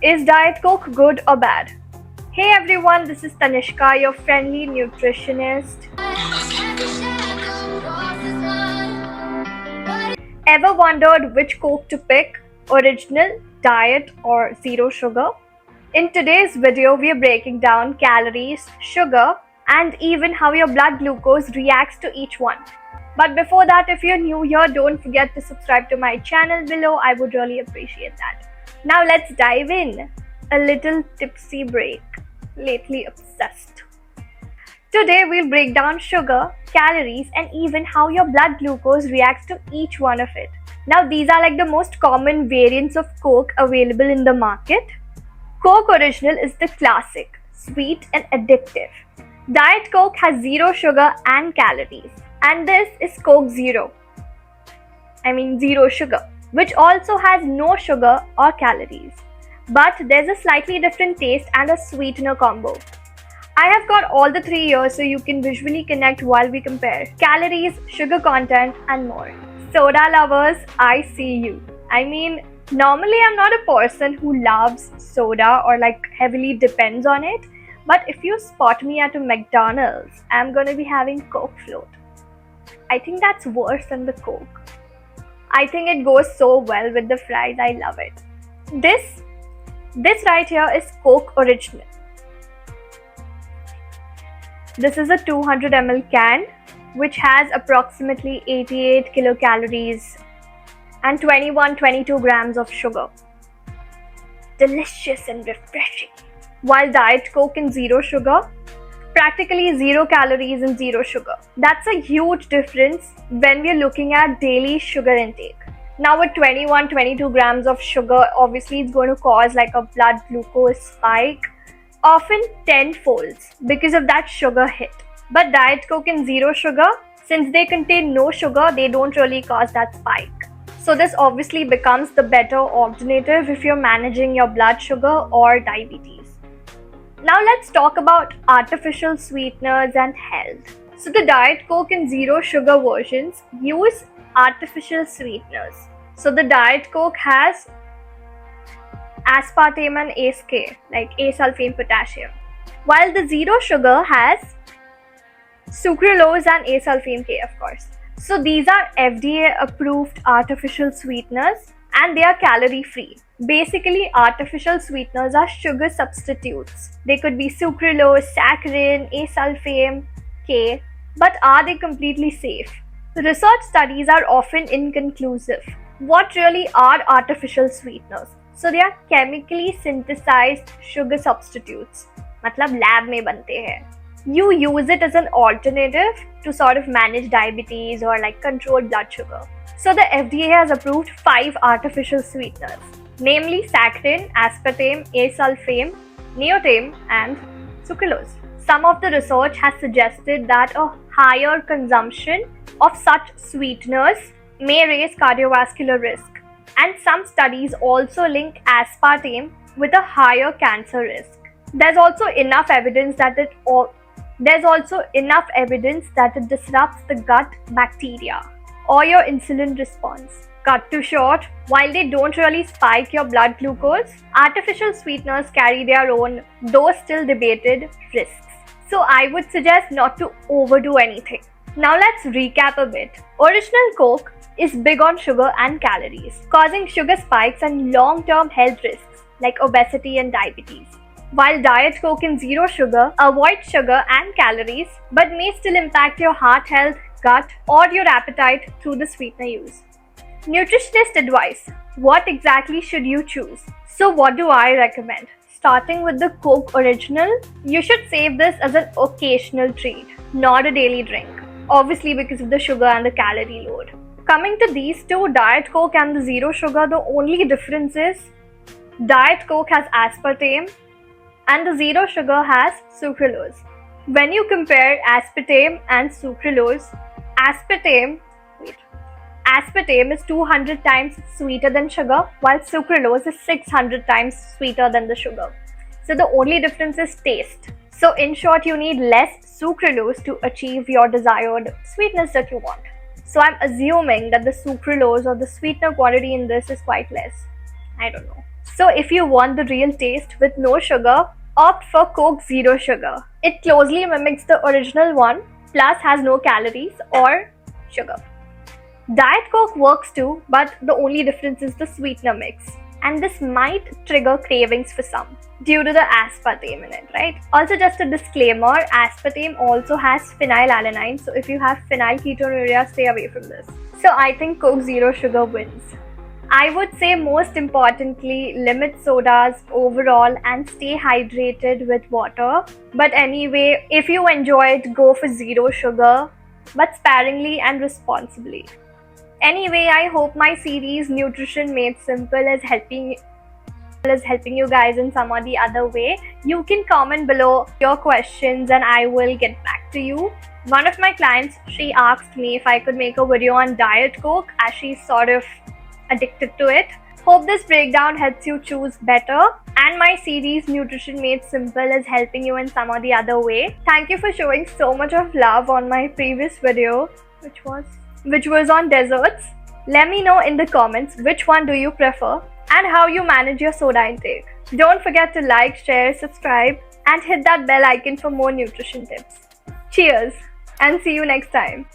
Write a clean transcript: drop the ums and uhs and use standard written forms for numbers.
Is Diet Coke good or bad? Hey everyone, this is Tanishka, your friendly nutritionist. Ever wondered which Coke to pick? Original, diet, or zero sugar? In today's video, we are breaking down calories, sugar, and even how your blood glucose reacts to each one. But before that, if you're new here, don't forget to subscribe to my channel below. I would really appreciate that. Now let's dive in. A little tipsy break. Lately obsessed. Today we'll break down sugar, calories, and even how your blood glucose reacts to each one of it. Now these are like the most common variants of Coke available in the market. Coke Original is the classic, sweet and addictive. Diet Coke has zero sugar and calories. And this is Coke Zero. Zero sugar, which also has no sugar or calories. But there's a slightly different taste and a sweetener combo. I have got all the three here so you can visually connect while we compare calories, sugar content, and more. Soda lovers, I see you. Normally I'm not a person who loves soda or heavily depends on it, but if you spot me at a McDonald's, I'm gonna be having Coke float. I think that's worse than the Coke. I think it goes so well with the fries, I love it. This right here is Coke Original. This is a 200 ml can which has approximately 88 kilocalories and 21-22 grams of sugar. Delicious and refreshing. While Diet Coke in zero sugar, practically 0 calories and 0 sugar. That's a huge difference when we're looking at daily sugar intake. Now with 21-22 grams of sugar, obviously it's going to cause a blood glucose spike, often 10-folds because of that sugar hit. But Diet Coke in zero sugar, since they contain no sugar, they don't really cause that spike. So this obviously becomes the better alternative if you're managing your blood sugar or diabetes. Now let's talk about artificial sweeteners and health. So the Diet Coke and zero sugar versions use artificial sweeteners. So the Diet Coke has aspartame and ASK, like asulfame potassium, while the zero sugar has sucralose and asulfame K, of course. So these are FDA approved artificial sweeteners and they are calorie free. Basically, artificial sweeteners are sugar substitutes. They could be sucralose, saccharin, asulfame K, but are they completely safe? Research studies are often inconclusive. What really are artificial sweeteners? So they are chemically synthesized sugar substitutes. मतलब lab में बनते हैं. You use it as an alternative to sort of manage diabetes or control blood sugar. So the FDA has approved 5 artificial sweeteners, namely saccharin, aspartame, asulfame, neotame, and sucralose. Some of the research has suggested that a higher consumption of such sweeteners may raise cardiovascular risk. And some studies also link aspartame with a higher cancer risk. There's also enough evidence that it disrupts the gut bacteria or your insulin response. Cut to short, while they don't really spike your blood glucose, artificial sweeteners carry their own, though still debated, risks. So I would suggest not to overdo anything. Now let's recap a bit. Original Coke is big on sugar and calories, causing sugar spikes and long-term health risks like obesity and diabetes. While Diet Coke in zero sugar avoids sugar and calories but may still impact your heart health, gut, or your appetite through the sweetener use. Nutritionist advice. What exactly should you choose? So what do I recommend? Starting with the Coke Original, you should save this as an occasional treat, not a daily drink. Obviously because of the sugar and the calorie load. Coming to these two, Diet Coke and the zero sugar, the only difference is Diet Coke has aspartame and the zero sugar has sucralose. When you compare aspartame and sucralose, aspartame is 200 times sweeter than sugar, while sucralose is 600 times sweeter than the sugar. So the only difference is taste. So in short, you need less sucralose to achieve your desired sweetness that you want. So I'm assuming that the sucralose or the sweetener quantity in this is quite less. I don't know. So if you want the real taste with no sugar, opt for Coke Zero Sugar. It closely mimics the original one, plus has no calories or sugar. Diet Coke works too, but the only difference is the sweetener mix. And this might trigger cravings for some due to the aspartame in it, right? Also, just a disclaimer, aspartame also has phenylalanine, so if you have phenylketonuria, stay away from this. So I think Coke Zero Sugar wins. I would say most importantly, limit sodas overall and stay hydrated with water. But anyway, if you enjoy it, go for zero sugar, but sparingly and responsibly. Anyway, I hope my series Nutrition Made Simple is helping you guys in some or the other way. You can comment below your questions and I will get back to you. One of my clients, she asked me if I could make a video on Diet Coke as she's sort of addicted to it. Hope this breakdown helps you choose better, and my series Nutrition Made Simple is helping you in some or the other way. Thank you for showing so much of love on my previous video, which was on desserts. Let me know in the comments which one do you prefer and how you manage your soda intake. Don't forget to like, share, subscribe, and hit that bell icon for more nutrition tips. Cheers and see you next time.